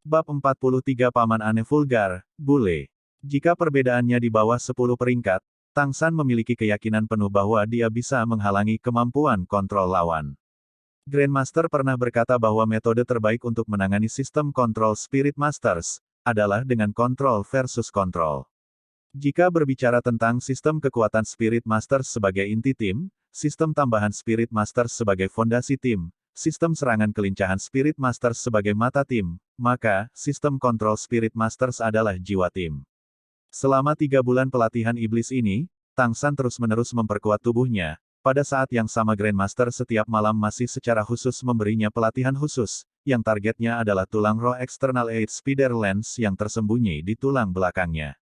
Bab 43 Paman Aneh Vulgar, Bule. Jika perbedaannya di bawah 10 peringkat, Tang San memiliki keyakinan penuh bahwa dia bisa menghalangi kemampuan kontrol lawan. Grandmaster pernah berkata bahwa metode terbaik untuk menangani sistem kontrol Spirit Masters adalah dengan kontrol versus kontrol. Jika berbicara tentang sistem kekuatan Spirit Masters sebagai inti tim, sistem tambahan Spirit Masters sebagai fondasi tim, sistem serangan kelincahan Spirit Masters sebagai mata tim, maka sistem kontrol Spirit Masters adalah jiwa tim. Selama 3 bulan pelatihan iblis ini, Tang San terus-menerus memperkuat tubuhnya. Pada saat yang sama Grandmaster setiap malam masih secara khusus memberinya pelatihan khusus, yang targetnya adalah tulang roh eksternal Eight Spider Lens yang tersembunyi di tulang belakangnya.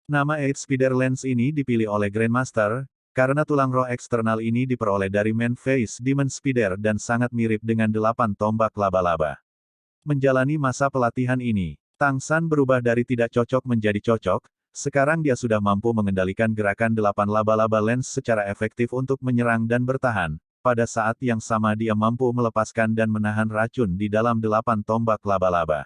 Nama Eight Spider Lens ini dipilih oleh Grandmaster, karena tulang roh eksternal ini diperoleh dari Man Face Demon Spider dan sangat mirip dengan 8 tombak laba-laba. Menjalani masa pelatihan ini, Tang San berubah dari tidak cocok menjadi cocok. Sekarang dia sudah mampu mengendalikan gerakan 8 laba-laba lens secara efektif untuk menyerang dan bertahan. Pada saat yang sama dia mampu melepaskan dan menahan racun di dalam 8 tombak laba-laba.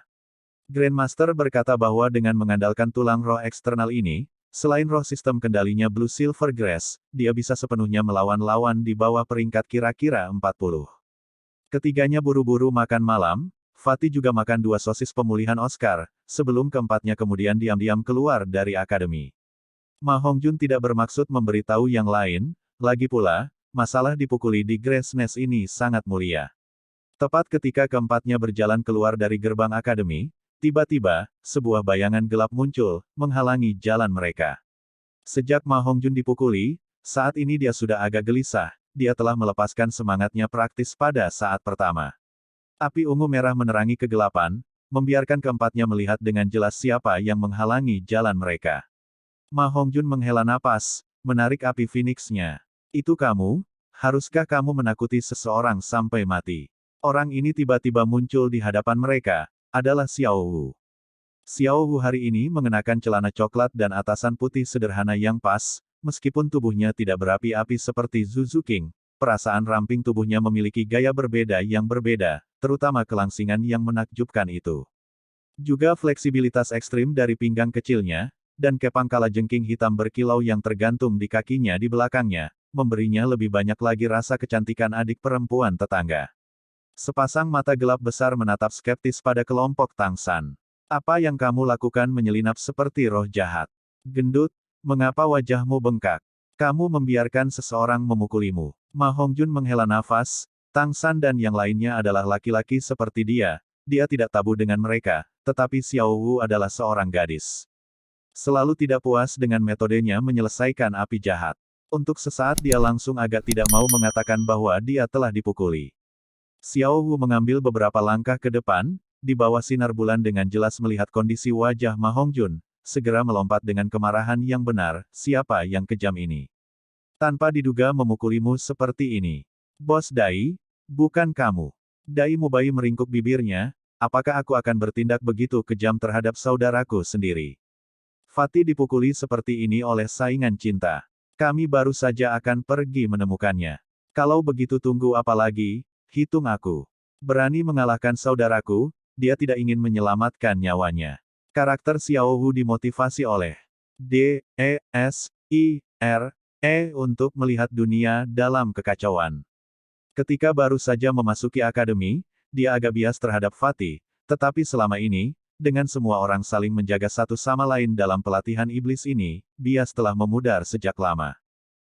Grandmaster berkata bahwa dengan mengandalkan tulang roh eksternal ini, selain roh sistem kendalinya Blue Silver Grass, dia bisa sepenuhnya melawan lawan di bawah peringkat kira-kira 40. Ketiganya buru-buru makan malam. Fatih juga makan 2 sosis pemulihan Oscar, sebelum keempatnya kemudian diam-diam keluar dari akademi. Ma Hongjun tidak bermaksud memberitahu yang lain, lagi pula, masalah dipukuli di Grass Nest ini sangat mulia. Tepat ketika keempatnya berjalan keluar dari gerbang akademi, tiba-tiba, sebuah bayangan gelap muncul, menghalangi jalan mereka. Sejak Ma Hongjun dipukuli, saat ini dia sudah agak gelisah, dia telah melepaskan semangatnya praktis pada saat pertama. Api ungu merah menerangi kegelapan, membiarkan keempatnya melihat dengan jelas siapa yang menghalangi jalan mereka. Ma Hongjun menghela napas, menarik api Phoenix-nya. Itu kamu? Haruskah kamu menakuti seseorang sampai mati? Orang ini tiba-tiba muncul di hadapan mereka, adalah Xiao Wu. Xiao Wu hari ini mengenakan celana coklat dan atasan putih sederhana yang pas, meskipun tubuhnya tidak berapi-api seperti Zhu Zuqing. Perasaan ramping tubuhnya memiliki gaya berbeda yang berbeda, terutama kelangsingan yang menakjubkan itu. Juga fleksibilitas ekstrim dari pinggang kecilnya, dan kepang kalajengking hitam berkilau yang tergantung di kakinya di belakangnya, memberinya lebih banyak lagi rasa kecantikan adik perempuan tetangga. Sepasang mata gelap besar menatap skeptis pada kelompok Tang San. Apa yang kamu lakukan menyelinap seperti roh jahat? Gendut, mengapa wajahmu bengkak? Kamu membiarkan seseorang memukulimu. Ma Hongjun menghela nafas, Tang San dan yang lainnya adalah laki-laki seperti dia tidak tabu dengan mereka, tetapi Xiao Wu adalah seorang gadis. Selalu tidak puas dengan metodenya menyelesaikan api jahat. Untuk sesaat dia langsung agak tidak mau mengatakan bahwa dia telah dipukuli. Xiao Wu mengambil beberapa langkah ke depan, di bawah sinar bulan dengan jelas melihat kondisi wajah Ma Hongjun, segera melompat dengan kemarahan yang benar, siapa yang kejam ini? Tanpa diduga memukulimu seperti ini. Bos Dai, bukan kamu. Dai Mubai meringkuk bibirnya, apakah aku akan bertindak begitu kejam terhadap saudaraku sendiri? Fatih dipukuli seperti ini oleh saingan cinta. Kami baru saja akan pergi menemukannya. Kalau begitu tunggu apa lagi, hitung aku. Berani mengalahkan saudaraku, dia tidak ingin menyelamatkan nyawanya. Karakter Xiao Wu dimotivasi oleh D.E.S.I.R.E. untuk melihat dunia dalam kekacauan. Ketika baru saja memasuki akademi, dia agak bias terhadap Fatih, tetapi selama ini, dengan semua orang saling menjaga satu sama lain dalam pelatihan iblis ini, bias telah memudar sejak lama.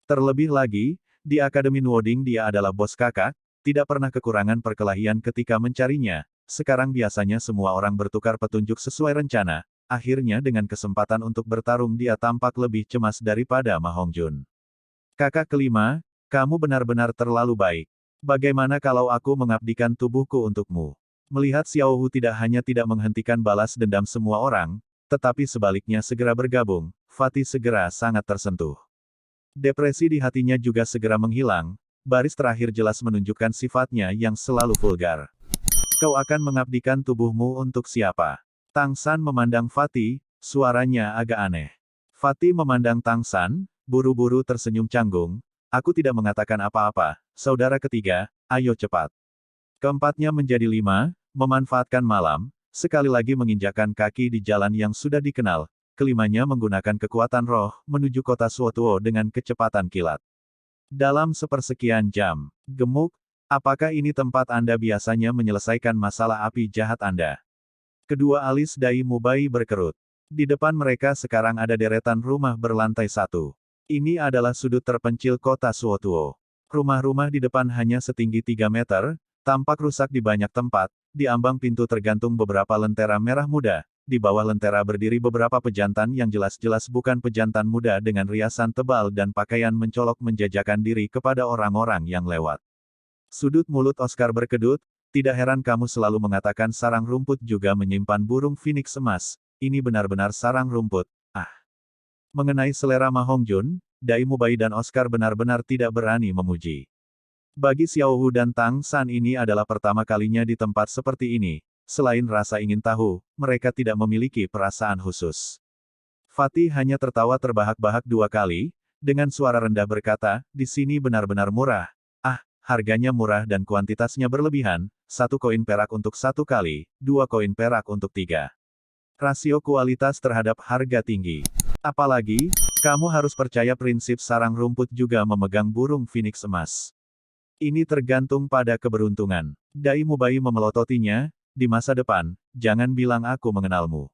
Terlebih lagi, di Akademi Nuoding dia adalah bos kakak, tidak pernah kekurangan perkelahian ketika mencarinya. Sekarang biasanya semua orang bertukar petunjuk sesuai rencana, akhirnya dengan kesempatan untuk bertarung dia tampak lebih cemas daripada Ma Hongjun. Kakak kelima, kamu benar-benar terlalu baik. Bagaimana kalau aku mengabdikan tubuhku untukmu? Melihat Xiao Wu tidak hanya tidak menghentikan balas dendam semua orang, tetapi sebaliknya segera bergabung, Fatih segera sangat tersentuh. Depresi di hatinya juga segera menghilang, baris terakhir jelas menunjukkan sifatnya yang selalu vulgar. Kau akan mengabdikan tubuhmu untuk siapa? Tang San memandang Fatih, suaranya agak aneh. Fatih memandang Tang San, buru-buru tersenyum canggung. Aku tidak mengatakan apa-apa, saudara ketiga, ayo cepat. Keempatnya menjadi 5, memanfaatkan malam, sekali lagi menginjakkan kaki di jalan yang sudah dikenal, kelimanya menggunakan kekuatan roh, menuju kota Suotuo dengan kecepatan kilat. Dalam sepersekian jam, gemuk, apakah ini tempat Anda biasanya menyelesaikan masalah api jahat Anda? Kedua alis Dai Mubai berkerut. Di depan mereka sekarang ada deretan rumah berlantai satu. Ini adalah sudut terpencil kota Suotuo. Rumah-rumah di depan hanya setinggi 3 meter, tampak rusak di banyak tempat, di ambang pintu tergantung beberapa lentera merah muda. Di bawah lentera berdiri beberapa pejantan yang jelas-jelas bukan pejantan muda dengan riasan tebal dan pakaian mencolok menjajakan diri kepada orang-orang yang lewat. Sudut mulut Oscar berkedut, tidak heran kamu selalu mengatakan sarang rumput juga menyimpan burung phoenix emas, ini benar-benar sarang rumput, ah. Mengenai selera Ma Hongjun, Dai Mubai dan Oscar benar-benar tidak berani memuji. Bagi Xiao Hu dan Tang San ini adalah pertama kalinya di tempat seperti ini. Selain rasa ingin tahu, mereka tidak memiliki perasaan khusus. Fatih hanya tertawa terbahak-bahak 2 kali, dengan suara rendah berkata, di sini benar-benar murah. Ah, harganya murah dan kuantitasnya berlebihan, 1 koin perak untuk 1 kali, 2 koin perak untuk 3. Rasio kualitas terhadap harga tinggi. Apalagi, kamu harus percaya prinsip sarang rumput juga memegang burung phoenix emas. Ini tergantung pada keberuntungan. Dai Mubai memelototinya. Di masa depan, jangan bilang aku mengenalmu.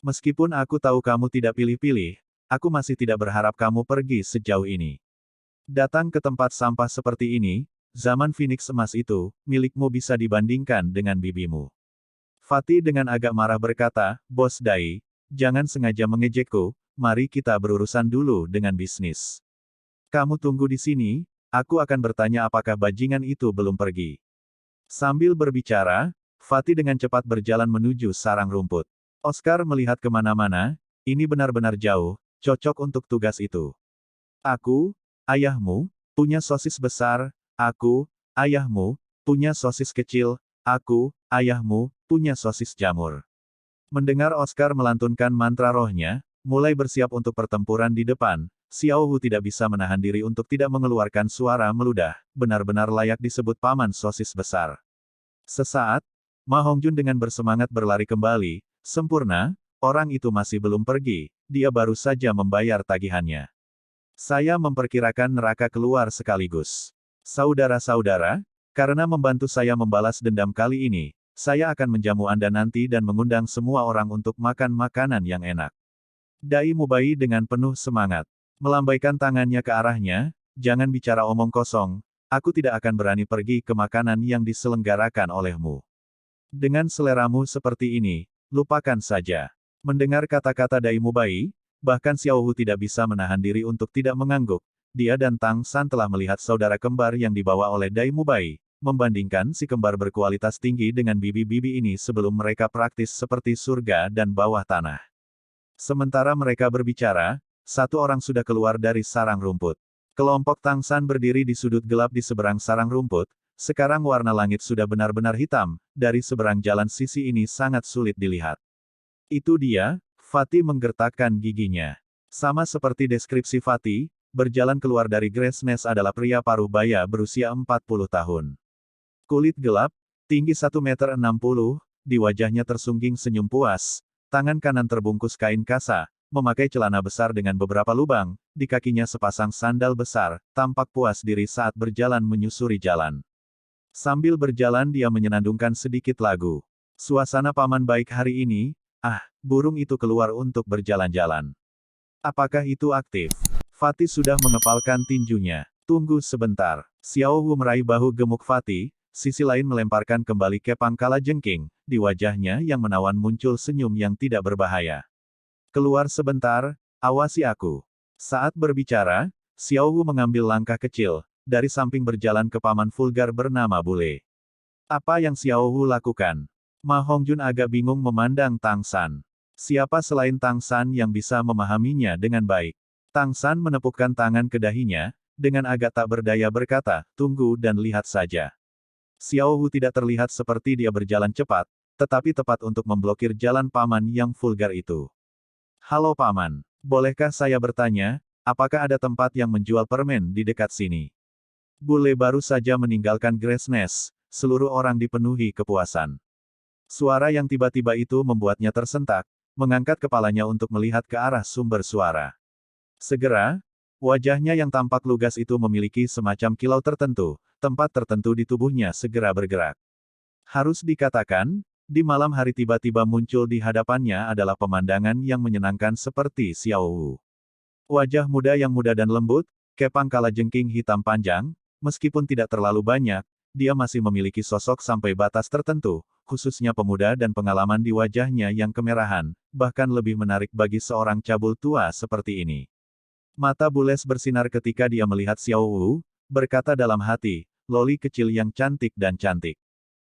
Meskipun aku tahu kamu tidak pilih-pilih, aku masih tidak berharap kamu pergi sejauh ini. Datang ke tempat sampah seperti ini, zaman Phoenix emas itu, milikmu bisa dibandingkan dengan bibimu. Fatih dengan agak marah berkata, Bos Dai, jangan sengaja mengejekku, mari kita berurusan dulu dengan bisnis. Kamu tunggu di sini, aku akan bertanya apakah bajingan itu belum pergi. Sambil berbicara, Fatih dengan cepat berjalan menuju sarang rumput. Oscar melihat kemana-mana, ini benar-benar jauh, cocok untuk tugas itu. Aku, ayahmu, punya sosis besar, aku, ayahmu, punya sosis kecil, aku, ayahmu, punya sosis jamur. Mendengar Oscar melantunkan mantra rohnya, mulai bersiap untuk pertempuran di depan, Xiao Hu tidak bisa menahan diri untuk tidak mengeluarkan suara meludah, benar-benar layak disebut paman sosis besar. Sesaat, Ma Hongjun dengan bersemangat berlari kembali, sempurna, orang itu masih belum pergi, dia baru saja membayar tagihannya. Saya memperkirakan neraka keluar sekaligus. Saudara-saudara, karena membantu saya membalas dendam kali ini, saya akan menjamu Anda nanti dan mengundang semua orang untuk makan makanan yang enak. Dai Mubai dengan penuh semangat, melambaikan tangannya ke arahnya, jangan bicara omong kosong, aku tidak akan berani pergi ke makanan yang diselenggarakan olehmu. Dengan seleramu seperti ini, lupakan saja. Mendengar kata-kata Dai Mubai, bahkan Xiao Hu tidak bisa menahan diri untuk tidak mengangguk. Dia dan Tang San telah melihat saudara kembar yang dibawa oleh Dai Mubai, membandingkan si kembar berkualitas tinggi dengan bibi-bibi ini sebelum mereka praktis seperti surga dan bawah tanah. Sementara mereka berbicara, satu orang sudah keluar dari sarang rumput. Kelompok Tang San berdiri di sudut gelap di seberang sarang rumput. Sekarang warna langit sudah benar-benar hitam, dari seberang jalan sisi ini sangat sulit dilihat. Itu dia, Fatih menggertakkan giginya. Sama seperti deskripsi Fatih, berjalan keluar dari Grace Nest adalah pria paruh baya berusia 40 tahun. Kulit gelap, tinggi 1,60 meter, di wajahnya tersungging senyum puas, tangan kanan terbungkus kain kasa, memakai celana besar dengan beberapa lubang, di kakinya sepasang sandal besar, tampak puas diri saat berjalan menyusuri jalan. Sambil berjalan dia menyenandungkan sedikit lagu. Suasana paman baik hari ini, burung itu keluar untuk berjalan-jalan. Apakah itu aktif? Fatih sudah mengepalkan tinjunya. Tunggu sebentar. Xiao Hu meraih bahu gemuk Fatih, sisi lain melemparkan kembali kepang kala jengking, di wajahnya yang menawan muncul senyum yang tidak berbahaya. Keluar sebentar, awasi aku. Saat berbicara, Xiao Hu mengambil langkah kecil, dari samping berjalan ke paman vulgar bernama Bule. Apa yang Xiao Hu lakukan? Ma Hongjun agak bingung memandang Tang San. Siapa selain Tang San yang bisa memahaminya dengan baik? Tang San menepukkan tangan ke dahinya, dengan agak tak berdaya berkata, tunggu dan lihat saja. Xiao Hu tidak terlihat seperti dia berjalan cepat, tetapi tepat untuk memblokir jalan paman yang vulgar itu. Halo paman, bolehkah saya bertanya, apakah ada tempat yang menjual permen di dekat sini? Bule baru saja meninggalkan Grace Nest, seluruh orang dipenuhi kepuasan. Suara yang tiba-tiba itu membuatnya tersentak, mengangkat kepalanya untuk melihat ke arah sumber suara. Segera, wajahnya yang tampak lugas itu memiliki semacam kilau tertentu, tempat tertentu di tubuhnya segera bergerak. Harus dikatakan, di malam hari tiba-tiba muncul di hadapannya adalah pemandangan yang menyenangkan seperti Xiao Wu. Wajah muda yang muda dan lembut, kepang kalajengking hitam panjang, meskipun tidak terlalu banyak, dia masih memiliki sosok sampai batas tertentu, khususnya pemuda dan pengalaman di wajahnya yang kemerahan, bahkan lebih menarik bagi seorang cabul tua seperti ini. Mata Bules bersinar ketika dia melihat Xiao Wu, berkata dalam hati, loli kecil yang cantik dan cantik.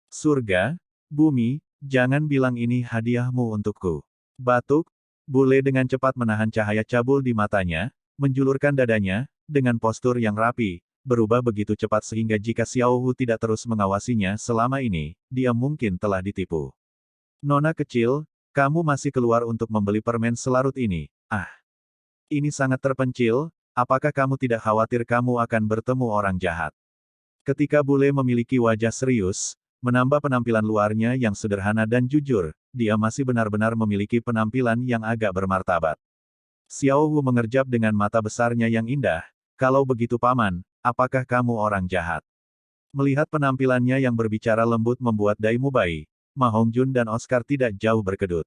Surga, bumi, jangan bilang ini hadiahmu untukku. Batuk, Bule dengan cepat menahan cahaya cabul di matanya, menjulurkan dadanya, dengan postur yang rapi, berubah begitu cepat sehingga jika Xiao Wu tidak terus mengawasinya selama ini, dia mungkin telah ditipu. Nona kecil, kamu masih keluar untuk membeli permen selarut ini. Ah, ini sangat terpencil, apakah kamu tidak khawatir kamu akan bertemu orang jahat? Ketika Bule memiliki wajah serius, menambah penampilan luarnya yang sederhana dan jujur, dia masih benar-benar memiliki penampilan yang agak bermartabat. Xiao Wu mengerjap dengan mata besarnya yang indah, kalau begitu paman, apakah kamu orang jahat? Melihat penampilannya yang berbicara lembut membuat Dai Mubai, Ma Hongjun dan Oscar tidak jauh berkedut.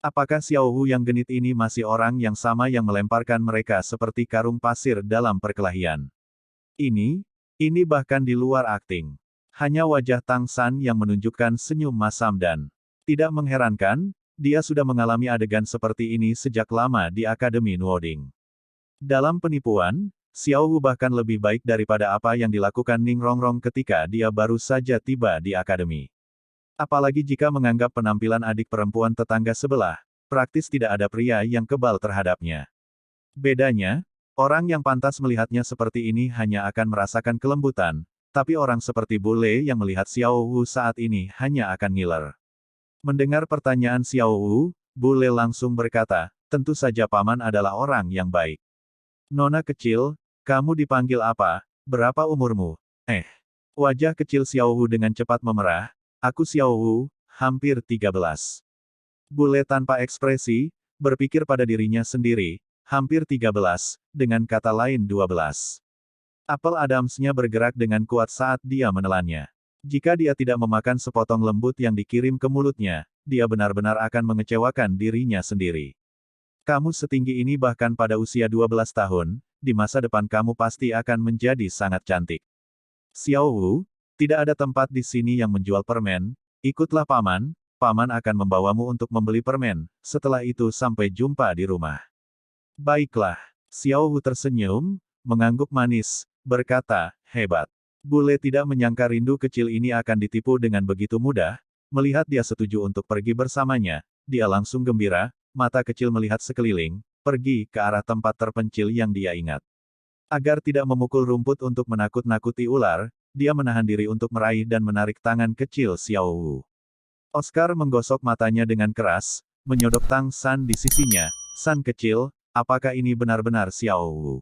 Apakah Xiao Wu yang genit ini masih orang yang sama yang melemparkan mereka seperti karung pasir dalam perkelahian? Ini bahkan di luar akting. Hanya wajah Tang San yang menunjukkan senyum masam dan tidak mengherankan, dia sudah mengalami adegan seperti ini sejak lama di Akademi Nuoding. Dalam penipuan, Xiao Wu bahkan lebih baik daripada apa yang dilakukan Ning Rongrong ketika dia baru saja tiba di akademi. Apalagi jika menganggap penampilan adik perempuan tetangga sebelah, praktis tidak ada pria yang kebal terhadapnya. Bedanya, orang yang pantas melihatnya seperti ini hanya akan merasakan kelembutan, tapi orang seperti Bule yang melihat Xiao Wu saat ini hanya akan ngiler. Mendengar pertanyaan Xiao Wu, Bule langsung berkata, tentu saja paman adalah orang yang baik. Nona kecil, kamu dipanggil apa? Berapa umurmu? Wajah kecil Xiao Wu dengan cepat memerah. Aku Xiao Wu, hampir 13. Bule tanpa ekspresi, berpikir pada dirinya sendiri, hampir 13, dengan kata lain 12. Apel Adamsnya bergerak dengan kuat saat dia menelannya. Jika dia tidak memakan sepotong lembut yang dikirim ke mulutnya, dia benar-benar akan mengecewakan dirinya sendiri. Kamu setinggi ini bahkan pada usia 12 tahun, di masa depan kamu pasti akan menjadi sangat cantik. Xiao Wu, tidak ada tempat di sini yang menjual permen, ikutlah paman, paman akan membawamu untuk membeli permen, setelah itu sampai jumpa di rumah. Baiklah, Xiao Wu tersenyum, mengangguk manis, berkata, hebat. Bule tidak menyangka rindu kecil ini akan ditipu dengan begitu mudah, melihat dia setuju untuk pergi bersamanya, dia langsung gembira, mata kecil melihat sekeliling, pergi ke arah tempat terpencil yang dia ingat. Agar tidak memukul rumput untuk menakut-nakuti ular, dia menahan diri untuk meraih dan menarik tangan kecil Xiao Wu. Oscar menggosok matanya dengan keras, menyodok Tang San di sisinya, San kecil, apakah ini benar-benar Xiao Wu?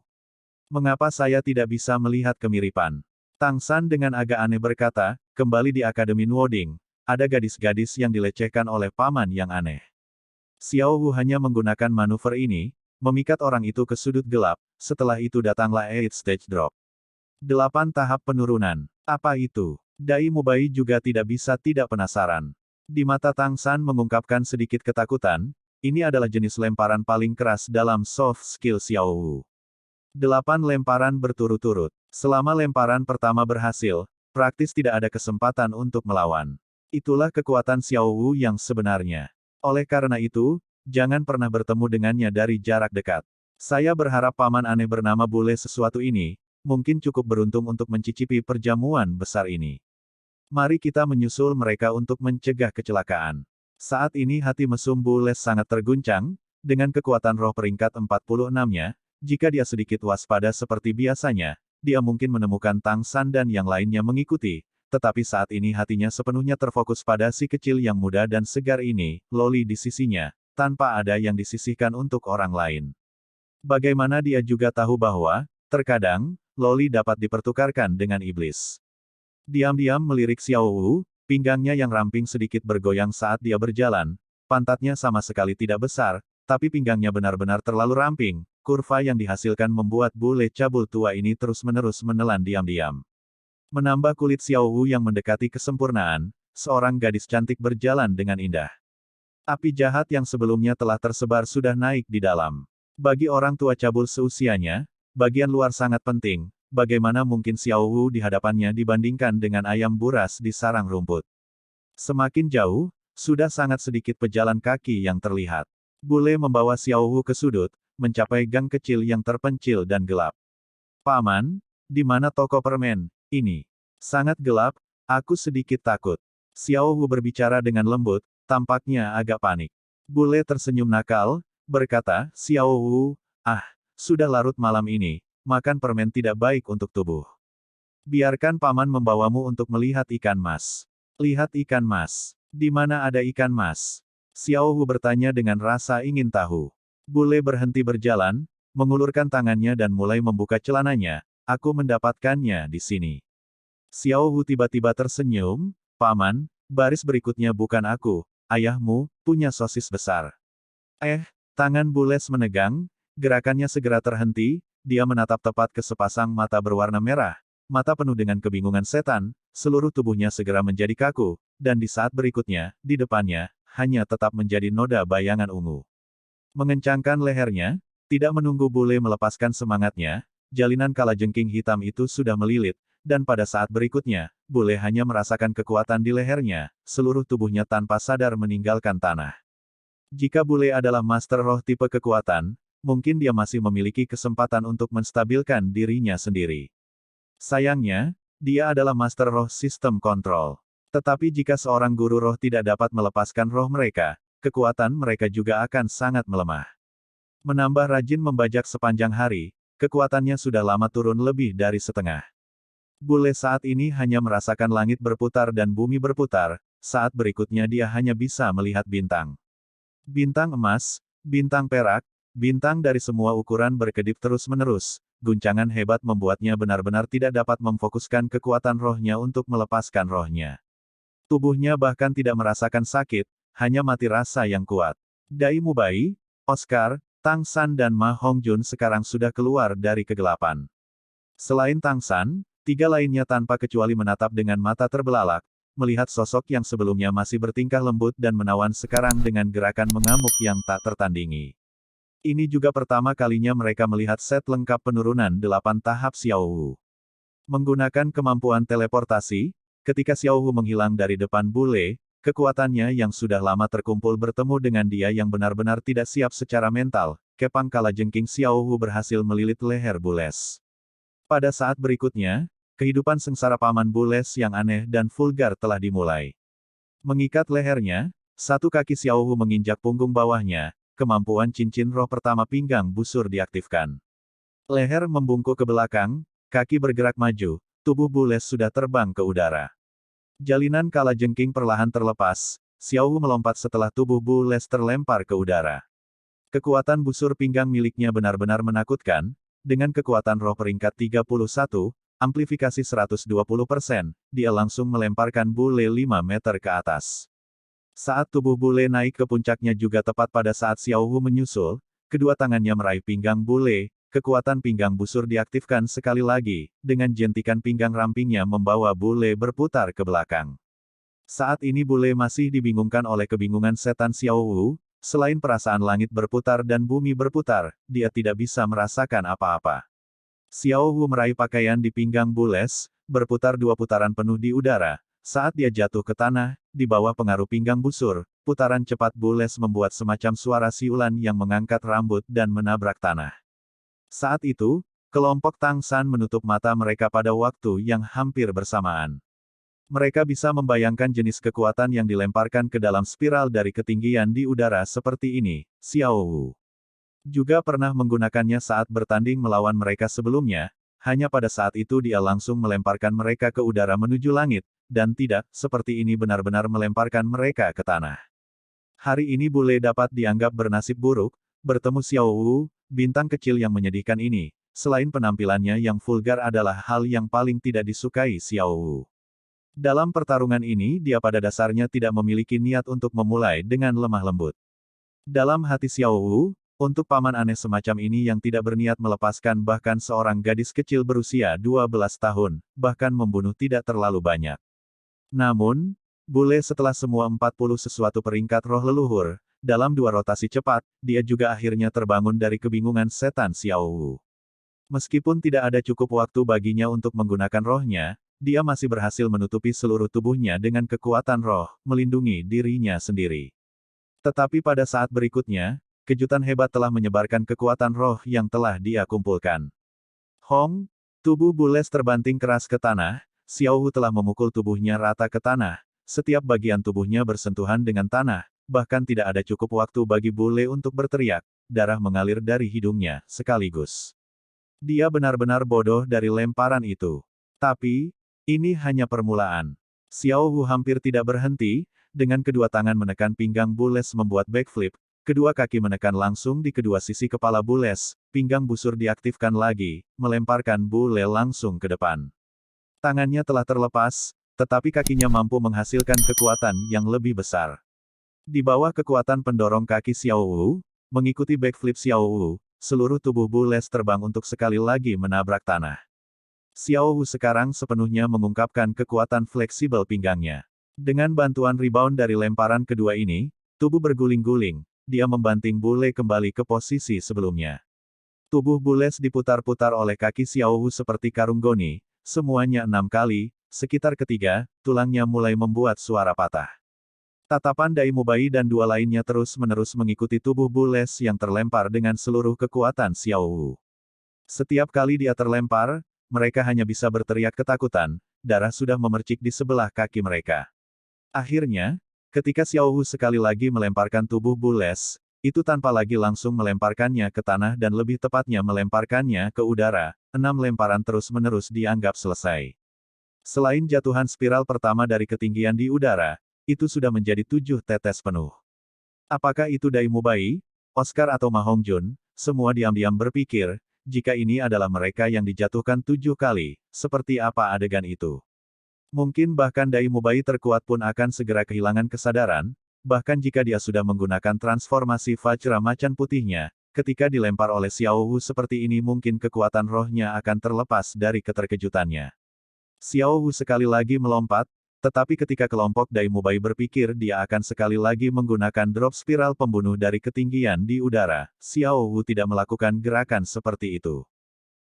Mengapa saya tidak bisa melihat kemiripan? Tang San dengan agak aneh berkata, kembali di Akademi Nuoding, ada gadis-gadis yang dilecehkan oleh paman yang aneh. Xiao Wu hanya menggunakan manuver ini, memikat orang itu ke sudut gelap, setelah itu datanglah 8 stage drop. 8 tahap penurunan. Apa itu? Dai Mubai juga tidak bisa tidak penasaran. Di mata Tang San mengungkapkan sedikit ketakutan, ini adalah jenis lemparan paling keras dalam soft skill Xiao Wu. 8 lemparan berturut-turut. Selama lemparan pertama berhasil, praktis tidak ada kesempatan untuk melawan. Itulah kekuatan Xiao Wu yang sebenarnya. Oleh karena itu, jangan pernah bertemu dengannya dari jarak dekat. Saya berharap paman aneh bernama Bule sesuatu ini, mungkin cukup beruntung untuk mencicipi perjamuan besar ini. Mari kita menyusul mereka untuk mencegah kecelakaan. Saat ini hati mesum Bule sangat terguncang, dengan kekuatan roh peringkat 46-nya, jika dia sedikit waspada seperti biasanya, dia mungkin menemukan Tang San dan yang lainnya mengikuti, tetapi saat ini hatinya sepenuhnya terfokus pada si kecil yang muda dan segar ini, loli di sisinya, tanpa ada yang disisihkan untuk orang lain. Bagaimana dia juga tahu bahwa, terkadang, loli dapat dipertukarkan dengan iblis. Diam-diam melirik Xiao Wu, Pinggangnya yang ramping sedikit bergoyang saat dia berjalan, pantatnya sama sekali tidak besar, tapi pinggangnya benar-benar terlalu ramping. Kurva yang dihasilkan membuat bule cabul tua ini terus-menerus menelan diam-diam. Menambah kulit Xiao Wu yang mendekati kesempurnaan, seorang gadis cantik berjalan dengan indah. Api jahat yang sebelumnya telah tersebar sudah naik di dalam. Bagi orang tua cabul seusianya, bagian luar sangat penting. Bagaimana mungkin Xiao Wu di hadapannya dibandingkan dengan ayam buras di sarang rumput? Semakin jauh, sudah sangat sedikit pejalan kaki yang terlihat. Bule membawa Xiao Wu ke sudut, mencapai gang kecil yang terpencil dan gelap. Paman, di mana toko permen? Ini sangat gelap, aku sedikit takut. Xiao Wu berbicara dengan lembut, tampaknya agak panik. Bule tersenyum nakal, berkata, Xiao Wu, sudah larut malam ini. Makan permen tidak baik untuk tubuh. Biarkan paman membawamu untuk melihat ikan mas. Lihat ikan mas. Di mana ada ikan mas? Xiao Wu bertanya dengan rasa ingin tahu. Bule berhenti berjalan, mengulurkan tangannya dan mulai membuka celananya. Aku mendapatkannya di sini. Xiao Wu tiba-tiba tersenyum, paman, baris berikutnya bukan aku, ayahmu, punya sosis besar. Tangan Bules menegang, gerakannya segera terhenti. Dia menatap tepat ke sepasang mata berwarna merah, mata penuh dengan kebingungan setan, seluruh tubuhnya segera menjadi kaku, dan di saat berikutnya, di depannya, hanya tetap menjadi noda bayangan ungu. Mengencangkan lehernya, tidak menunggu bule melepaskan semangatnya, jalinan kalajengking hitam itu sudah melilit, dan pada saat berikutnya, bule hanya merasakan kekuatan di lehernya, seluruh tubuhnya tanpa sadar meninggalkan tanah. Jika bule adalah master roh tipe kekuatan, mungkin dia masih memiliki kesempatan untuk menstabilkan dirinya sendiri. Sayangnya, dia adalah master roh sistem kontrol. Tetapi jika seorang guru roh tidak dapat melepaskan roh mereka, kekuatan mereka juga akan sangat melemah. Menambah rajin membajak sepanjang hari, kekuatannya sudah lama turun lebih dari setengah. Bule saat ini hanya merasakan langit berputar dan bumi berputar, saat berikutnya dia hanya bisa melihat bintang. Bintang emas, bintang perak, bintang dari semua ukuran berkedip terus-menerus, guncangan hebat membuatnya benar-benar tidak dapat memfokuskan kekuatan rohnya untuk melepaskan rohnya. Tubuhnya bahkan tidak merasakan sakit, hanya mati rasa yang kuat. Dai Mubai, Oscar, Tang San dan Ma Hongjun sekarang sudah keluar dari kegelapan. Selain Tang San, tiga lainnya tanpa kecuali menatap dengan mata terbelalak, melihat sosok yang sebelumnya masih bertingkah lembut dan menawan sekarang dengan gerakan mengamuk yang tak tertandingi. Ini juga pertama kalinya mereka melihat set lengkap penurunan 8 tahap Xiao Wu. Menggunakan kemampuan teleportasi, ketika Xiao Wu menghilang dari depan bule, kekuatannya yang sudah lama terkumpul bertemu dengan dia yang benar-benar tidak siap secara mental, kepang kalajengking Xiao Wu berhasil melilit leher Bules. Pada saat berikutnya, kehidupan sengsara paman Bules yang aneh dan vulgar telah dimulai. Mengikat lehernya, satu kaki Xiao Wu menginjak punggung bawahnya, kemampuan cincin roh pertama pinggang busur diaktifkan. Leher membungkuk ke belakang, kaki bergerak maju, tubuh Bules sudah terbang ke udara. Jalinan kalajengking perlahan terlepas, Xiao Wu melompat setelah tubuh Bules terlempar ke udara. Kekuatan busur pinggang miliknya benar-benar menakutkan, dengan kekuatan roh peringkat 31, amplifikasi 120%, dia langsung melemparkan bule 5 meter ke atas. Saat tubuh bule naik ke puncaknya juga tepat pada saat Xiao Wu menyusul, kedua tangannya meraih pinggang bule, kekuatan pinggang busur diaktifkan sekali lagi, dengan jentikan pinggang rampingnya membawa bule berputar ke belakang. Saat ini bule masih dibingungkan oleh kebingungan setan Xiao Wu, selain perasaan langit berputar dan bumi berputar, dia tidak bisa merasakan apa-apa. Xiao Wu meraih pakaian di pinggang Bules, berputar 2 putaran penuh di udara. Saat dia jatuh ke tanah, di bawah pengaruh pinggang busur, putaran cepat Bules membuat semacam suara siulan yang mengangkat rambut dan menabrak tanah. Saat itu, kelompok Tang San menutup mata mereka pada waktu yang hampir bersamaan. Mereka bisa membayangkan jenis kekuatan yang dilemparkan ke dalam spiral dari ketinggian di udara seperti ini. Xiao Wu juga pernah menggunakannya saat bertanding melawan mereka sebelumnya, hanya pada saat itu dia langsung melemparkan mereka ke udara menuju langit, dan tidak, seperti ini benar-benar melemparkan mereka ke tanah. Hari ini bule dapat dianggap bernasib buruk, bertemu Xiao Wu, bintang kecil yang menyedihkan ini, selain penampilannya yang vulgar adalah hal yang paling tidak disukai Xiao Wu. Dalam pertarungan ini dia pada dasarnya tidak memiliki niat untuk memulai dengan lemah lembut. Dalam hati Xiao Wu, untuk paman aneh semacam ini yang tidak berniat melepaskan bahkan seorang gadis kecil berusia 12 tahun, bahkan membunuh tidak terlalu banyak. Namun, bule setelah semua 40 sesuatu peringkat roh leluhur, dalam dua rotasi cepat, dia juga akhirnya terbangun dari kebingungan setan Xiao Wu. Meskipun tidak ada cukup waktu baginya untuk menggunakan rohnya, dia masih berhasil menutupi seluruh tubuhnya dengan kekuatan roh, melindungi dirinya sendiri. Tetapi pada saat berikutnya, kejutan hebat telah menyebarkan kekuatan roh yang telah dia kumpulkan. Hong, tubuh Bules terbanting keras ke tanah, Xiao Wu telah memukul tubuhnya rata ke tanah, setiap bagian tubuhnya bersentuhan dengan tanah, bahkan tidak ada cukup waktu bagi Bule untuk berteriak, darah mengalir dari hidungnya, sekaligus. Dia benar-benar bodoh dari lemparan itu. Tapi, ini hanya permulaan. Xiao Wu hampir tidak berhenti, dengan kedua tangan menekan pinggang Bules membuat backflip, kedua kaki menekan langsung di kedua sisi kepala Bules, pinggang busur diaktifkan lagi, melemparkan Bule langsung ke depan. Tangannya telah terlepas, tetapi kakinya mampu menghasilkan kekuatan yang lebih besar. Di bawah kekuatan pendorong kaki Xiao Wu, mengikuti backflip Xiao Wu, seluruh tubuh Bules terbang untuk sekali lagi menabrak tanah. Xiao Wu sekarang sepenuhnya mengungkapkan kekuatan fleksibel pinggangnya. Dengan bantuan rebound dari lemparan kedua ini, tubuh berguling-guling, dia membanting Bule kembali ke posisi sebelumnya. Tubuh Bules diputar-putar oleh kaki Xiao Wu seperti karung goni, semuanya 6 kali, sekitar ketiga, tulangnya mulai membuat suara patah. Tatapan Dai Mubai dan dua lainnya terus-menerus mengikuti tubuh Bules yang terlempar dengan seluruh kekuatan Xiao Wu. Setiap kali dia terlempar, mereka hanya bisa berteriak ketakutan, darah sudah memercik di sebelah kaki mereka. Akhirnya, ketika Xiao Wu sekali lagi melemparkan tubuh Bules, itu tanpa lagi langsung melemparkannya ke tanah dan lebih tepatnya melemparkannya ke udara, 6 lemparan terus-menerus dianggap selesai. Selain jatuhan spiral pertama dari ketinggian di udara, itu sudah menjadi 7 tetes penuh. Apakah itu Dai Mubai, Oscar atau Ma Hongjun? Semua diam-diam berpikir, jika ini adalah mereka yang dijatuhkan 7 kali, seperti apa adegan itu? Mungkin bahkan Dai Mubai terkuat pun akan segera kehilangan kesadaran, bahkan jika dia sudah menggunakan transformasi Vajra macan putihnya, ketika dilempar oleh Xiao Wu seperti ini mungkin kekuatan rohnya akan terlepas dari keterkejutannya. Xiao Wu sekali lagi melompat, tetapi ketika kelompok Dai Mubai berpikir dia akan sekali lagi menggunakan drop spiral pembunuh dari ketinggian di udara, Xiao Wu tidak melakukan gerakan seperti itu.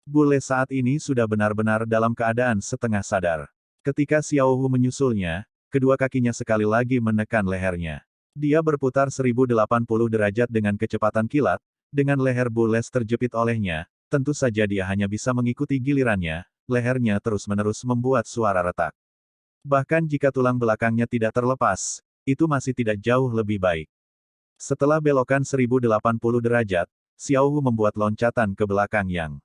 Bule saat ini sudah benar-benar dalam keadaan setengah sadar. Ketika Xiao Wu menyusulnya, kedua kakinya sekali lagi menekan lehernya. Dia berputar 1080 derajat dengan kecepatan kilat, dengan leher Bules terjepit olehnya, tentu saja dia hanya bisa mengikuti gilirannya, lehernya terus-menerus membuat suara retak. Bahkan jika tulang belakangnya tidak terlepas, itu masih tidak jauh lebih baik. Setelah belokan 1080 derajat, Xiao Wu membuat loncatan ke belakang yang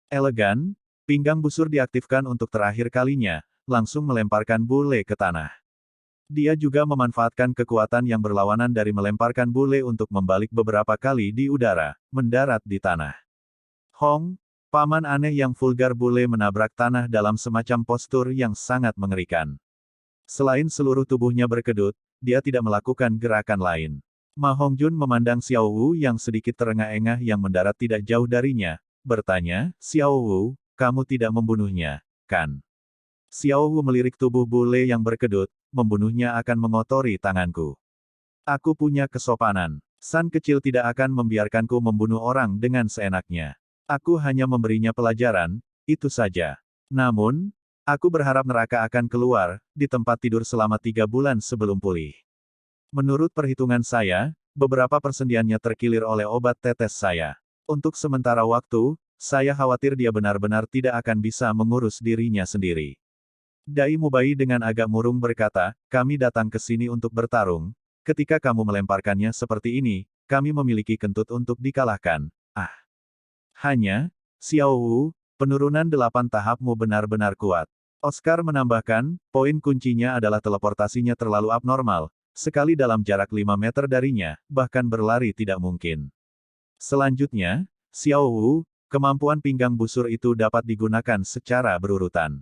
elegan, pinggang busur diaktifkan untuk terakhir kalinya, langsung melemparkan Bule ke tanah. Dia juga memanfaatkan kekuatan yang berlawanan dari melemparkan Bule untuk membalik beberapa kali di udara, mendarat di tanah. Hong, paman aneh yang vulgar Bule menabrak tanah dalam semacam postur yang sangat mengerikan. Selain seluruh tubuhnya berkedut, dia tidak melakukan gerakan lain. Ma Hongjun memandang Xiao Wu yang sedikit terengah-engah yang mendarat tidak jauh darinya, bertanya, Xiao Wu, kamu tidak membunuhnya, kan? Xiao Wu melirik tubuh Bule yang berkedut, membunuhnya akan mengotori tanganku. Aku punya kesopanan. San kecil tidak akan membiarkanku membunuh orang dengan seenaknya. Aku hanya memberinya pelajaran, itu saja. Namun, aku berharap neraka akan keluar, di tempat tidur selama 3 bulan sebelum pulih. Menurut perhitungan saya, beberapa persendiannya terkilir oleh obat tetes saya. Untuk sementara waktu, saya khawatir dia benar-benar tidak akan bisa mengurus dirinya sendiri. Dai Mubai dengan agak murung berkata, kami datang ke sini untuk bertarung. Ketika kamu melemparkannya seperti ini, kami memiliki kentut untuk dikalahkan. Ah. Hanya, Xiao Wu, penurunan 8 tahapmu benar-benar kuat. Oscar menambahkan, poin kuncinya adalah teleportasinya terlalu abnormal, sekali dalam jarak 5 meter darinya, bahkan berlari tidak mungkin. Selanjutnya, Xiao Wu, kemampuan pinggang busur itu dapat digunakan secara berurutan.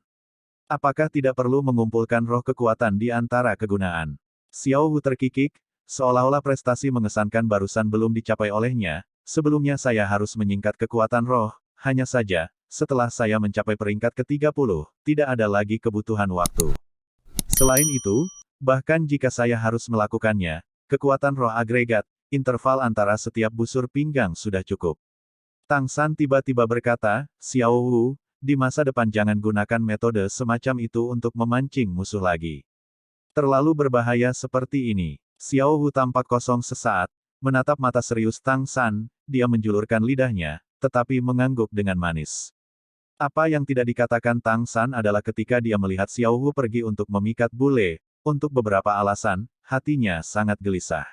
Apakah tidak perlu mengumpulkan roh kekuatan di antara kegunaan? Xiao Wu terkikik, seolah-olah prestasi mengesankan barusan belum dicapai olehnya. Sebelumnya saya harus menyingkat kekuatan roh, hanya saja, setelah saya mencapai peringkat ke-30, tidak ada lagi kebutuhan waktu. Selain itu, bahkan jika saya harus melakukannya, kekuatan roh agregat, interval antara setiap busur pinggang sudah cukup. Tang San tiba-tiba berkata, Xiao Wu, di masa depan jangan gunakan metode semacam itu untuk memancing musuh lagi. Terlalu berbahaya seperti ini. Xiao Wu tampak kosong sesaat, menatap mata serius Tang San, dia menjulurkan lidahnya, tetapi mengangguk dengan manis. Apa yang tidak dikatakan Tang San adalah ketika dia melihat Xiao Wu pergi untuk memikat bule, untuk beberapa alasan, hatinya sangat gelisah.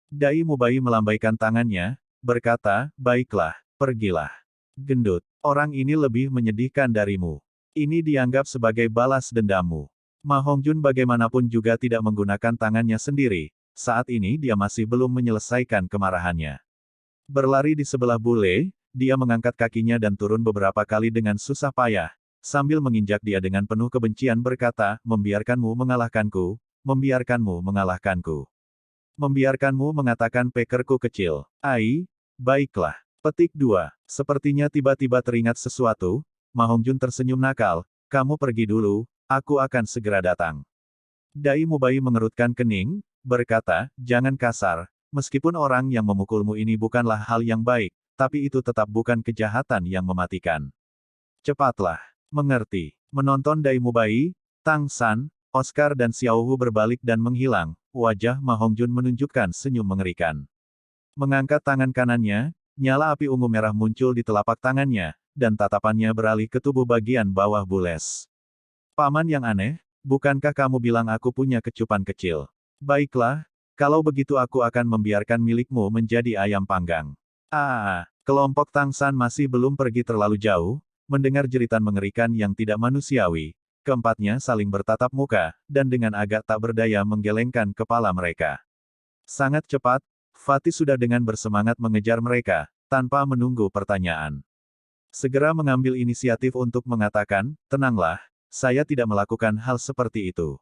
Dai Mubai melambaikan tangannya, berkata, baiklah, pergilah. Gendut, orang ini lebih menyedihkan darimu. Ini dianggap sebagai balas dendammu. Ma Hongjun bagaimanapun juga tidak menggunakan tangannya sendiri, saat ini dia masih belum menyelesaikan kemarahannya. Berlari di sebelah bule, dia mengangkat kakinya dan turun beberapa kali dengan susah payah, sambil menginjak dia dengan penuh kebencian berkata, membiarkanmu mengalahkanku, membiarkanmu mengalahkanku. Membiarkanmu mengatakan pekerku kecil. Ai, baiklah. Petik 2. Sepertinya tiba-tiba teringat sesuatu, Ma Hongjun tersenyum nakal, kamu pergi dulu, aku akan segera datang. Dai Mubai mengerutkan kening, berkata, jangan kasar, meskipun orang yang memukulmu ini bukanlah hal yang baik, tapi itu tetap bukan kejahatan yang mematikan. Cepatlah. Mengerti. Menonton Dai Mubai, Tang San, Oscar dan Xiao Wu berbalik dan menghilang, wajah Ma Hongjun menunjukkan senyum mengerikan. Mengangkat tangan kanannya, nyala api ungu merah muncul di telapak tangannya, dan tatapannya beralih ke tubuh bagian bawah Bules. Paman yang aneh, bukankah kamu bilang aku punya kecupan kecil? Baiklah, kalau begitu aku akan membiarkan milikmu menjadi ayam panggang. Kelompok Tang San masih belum pergi terlalu jauh, mendengar jeritan mengerikan yang tidak manusiawi, keempatnya saling bertatap muka, dan dengan agak tak berdaya menggelengkan kepala mereka. Sangat cepat, Fatih sudah dengan bersemangat mengejar mereka, tanpa menunggu pertanyaan. Segera mengambil inisiatif untuk mengatakan, tenanglah, saya tidak melakukan hal seperti itu.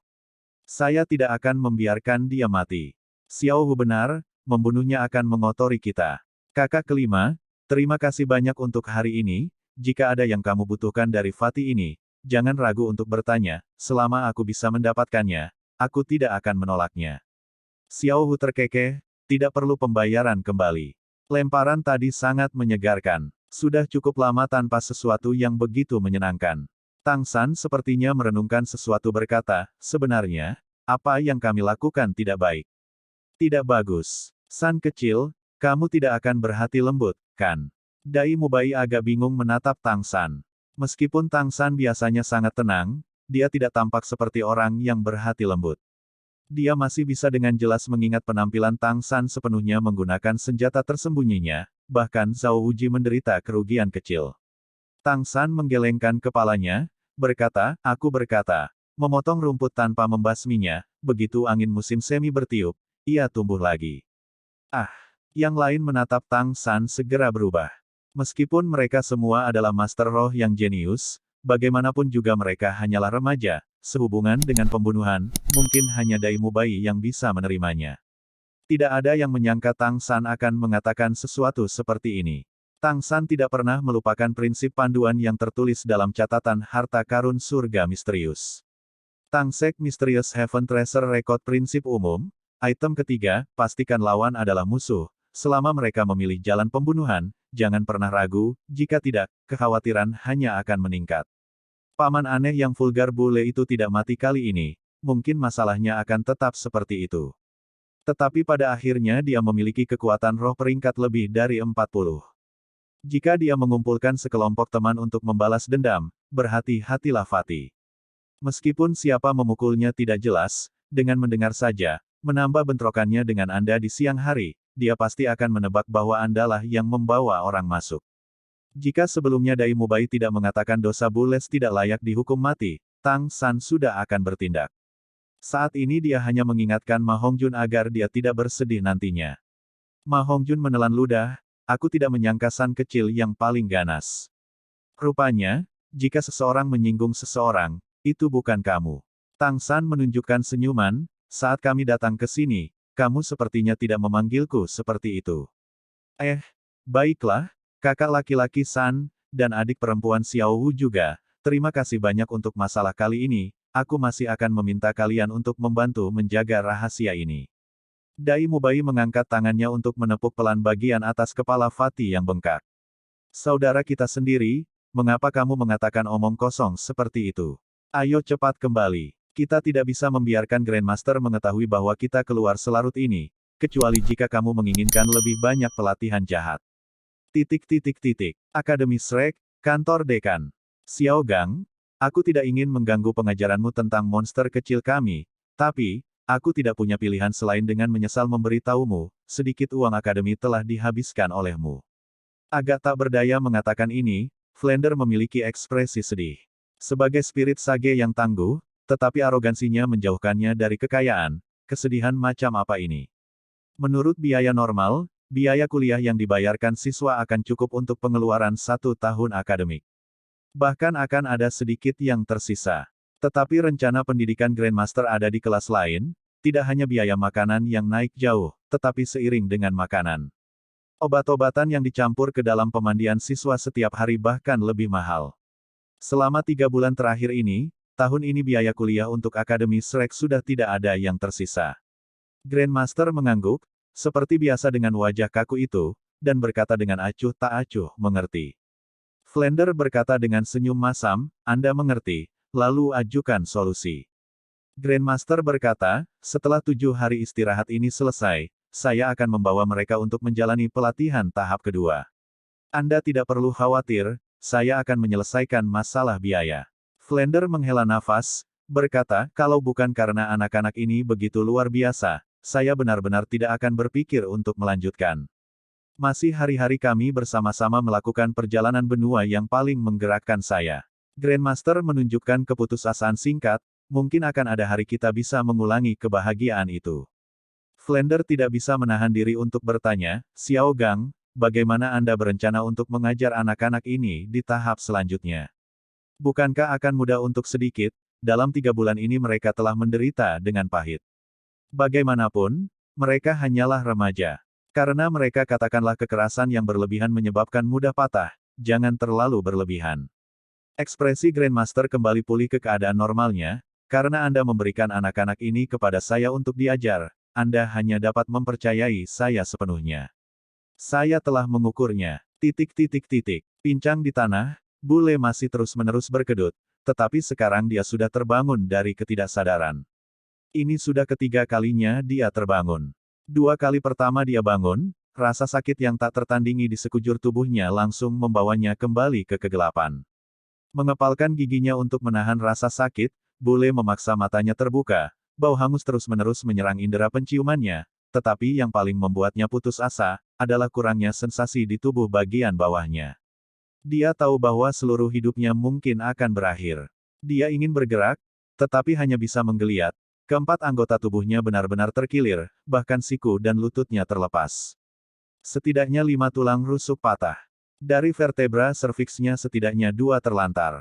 Saya tidak akan membiarkan dia mati. Xiao Wu benar, membunuhnya akan mengotori kita. Kakak kelima, terima kasih banyak untuk hari ini, jika ada yang kamu butuhkan dari Fatih ini, jangan ragu untuk bertanya, selama aku bisa mendapatkannya, aku tidak akan menolaknya. Xiao Wu terkekeh, tidak perlu pembayaran kembali. Lemparan tadi sangat menyegarkan. Sudah cukup lama tanpa sesuatu yang begitu menyenangkan. Tang San sepertinya merenungkan sesuatu berkata, sebenarnya, apa yang kami lakukan tidak baik. Tidak bagus. San kecil, kamu tidak akan berhati lembut, kan? Dai Mubai agak bingung menatap Tang San. Meskipun Tang San biasanya sangat tenang, dia tidak tampak seperti orang yang berhati lembut. Dia masih bisa dengan jelas mengingat penampilan Tang San sepenuhnya menggunakan senjata tersembunyinya, bahkan Zhao Wuji menderita kerugian kecil. Tang San menggelengkan kepalanya, berkata, aku berkata, memotong rumput tanpa membasminya, begitu angin musim semi bertiup, ia tumbuh lagi. Yang lain menatap Tang San segera berubah. Meskipun mereka semua adalah master roh yang jenius, bagaimanapun juga mereka hanyalah remaja, sehubungan dengan pembunuhan, mungkin hanya Dai Mubai yang bisa menerimanya. Tidak ada yang menyangka Tang San akan mengatakan sesuatu seperti ini. Tang San tidak pernah melupakan prinsip panduan yang tertulis dalam catatan harta karun surga misterius. Tang Sek Mysterious Heaven Treasure Record Prinsip Umum, item ketiga, pastikan lawan adalah musuh. Selama mereka memilih jalan pembunuhan, jangan pernah ragu, jika tidak, kekhawatiran hanya akan meningkat. Paman aneh yang vulgar bule itu tidak mati kali ini, mungkin masalahnya akan tetap seperti itu. Tetapi pada akhirnya dia memiliki kekuatan roh peringkat lebih dari 40. Jika dia mengumpulkan sekelompok teman untuk membalas dendam, berhati-hatilah Fatih. Meskipun siapa memukulnya tidak jelas, dengan mendengar saja, menambah bentrokannya dengan Anda di siang hari, dia pasti akan menebak bahwa Andalah yang membawa orang masuk. Jika sebelumnya Dai Mubai tidak mengatakan dosa Bules tidak layak dihukum mati, Tang San sudah akan bertindak. Saat ini dia hanya mengingatkan Ma Hongjun agar dia tidak bersedih nantinya. Ma Hongjun menelan ludah, aku tidak menyangka San kecil yang paling ganas. Rupanya, jika seseorang menyinggung seseorang, itu bukan kamu. Tang San menunjukkan senyuman, saat kami datang ke sini, kamu sepertinya tidak memanggilku seperti itu. Baiklah, kakak laki-laki San, dan adik perempuan Xiao Wu juga, terima kasih banyak untuk masalah kali ini, aku masih akan meminta kalian untuk membantu menjaga rahasia ini. Dai Mubai mengangkat tangannya untuk menepuk pelan bagian atas kepala Fatih yang bengkak. Saudara kita sendiri, mengapa kamu mengatakan omong kosong seperti itu? Ayo cepat kembali. Kita tidak bisa membiarkan Grandmaster mengetahui bahwa kita keluar selarut ini, kecuali jika kamu menginginkan lebih banyak pelatihan jahat. Akademi Shrek, kantor dekan. Xiao Gang, aku tidak ingin mengganggu pengajaranmu tentang monster kecil kami, tapi, aku tidak punya pilihan selain dengan menyesal memberitahumu, sedikit uang akademi telah dihabiskan olehmu. Agak tak berdaya mengatakan ini, Flander memiliki ekspresi sedih. Sebagai spirit sage yang tangguh, tetapi arogansinya menjauhkannya dari kekayaan, kesedihan macam apa ini? Menurut biaya normal, biaya kuliah yang dibayarkan siswa akan cukup untuk pengeluaran 1 tahun akademik. Bahkan akan ada sedikit yang tersisa. Tetapi rencana pendidikan Grandmaster ada di kelas lain, tidak hanya biaya makanan yang naik jauh, tetapi seiring dengan makanan. Obat-obatan yang dicampur ke dalam pemandian siswa setiap hari bahkan lebih mahal. Selama 3 bulan terakhir ini, tahun ini biaya kuliah untuk Akademi Shrek sudah tidak ada yang tersisa. Grandmaster mengangguk, seperti biasa dengan wajah kaku itu, dan berkata dengan acuh tak acuh, mengerti. Flander berkata dengan senyum masam, Anda mengerti, lalu ajukan solusi. Grandmaster berkata, setelah 7 hari istirahat ini selesai, saya akan membawa mereka untuk menjalani pelatihan tahap kedua. Anda tidak perlu khawatir, saya akan menyelesaikan masalah biaya. Flander menghela nafas, berkata, kalau bukan karena anak-anak ini begitu luar biasa, saya benar-benar tidak akan berpikir untuk melanjutkan. Masih hari-hari kami bersama-sama melakukan perjalanan benua yang paling menggerakkan saya. Grandmaster menunjukkan keputusasaan singkat, mungkin akan ada hari kita bisa mengulangi kebahagiaan itu. Flander tidak bisa menahan diri untuk bertanya, Xiao Gang, bagaimana Anda berencana untuk mengajar anak-anak ini di tahap selanjutnya? Bukankah akan mudah untuk sedikit, dalam 3 bulan ini mereka telah menderita dengan pahit. Bagaimanapun, mereka hanyalah remaja. Karena mereka katakanlah kekerasan yang berlebihan menyebabkan mudah patah, jangan terlalu berlebihan. Ekspresi Grandmaster kembali pulih ke keadaan normalnya, karena Anda memberikan anak-anak ini kepada saya untuk diajar, Anda hanya dapat mempercayai saya sepenuhnya. Saya telah mengukurnya. Pincang di tanah, bule masih terus-menerus berkedut, tetapi sekarang dia sudah terbangun dari ketidaksadaran. Ini sudah ketiga kalinya dia terbangun. 2 kali pertama dia bangun, rasa sakit yang tak tertandingi di sekujur tubuhnya langsung membawanya kembali ke kegelapan. Mengepalkan giginya untuk menahan rasa sakit, bule memaksa matanya terbuka, bau hangus terus-menerus menyerang indera penciumannya, tetapi yang paling membuatnya putus asa, adalah kurangnya sensasi di tubuh bagian bawahnya. Dia tahu bahwa seluruh hidupnya mungkin akan berakhir. Dia ingin bergerak, tetapi hanya bisa menggeliat. Keempat anggota tubuhnya benar-benar terkilir, bahkan siku dan lututnya terlepas. Setidaknya 5 tulang rusuk patah. Dari vertebra serviksnya setidaknya 2 terlantar.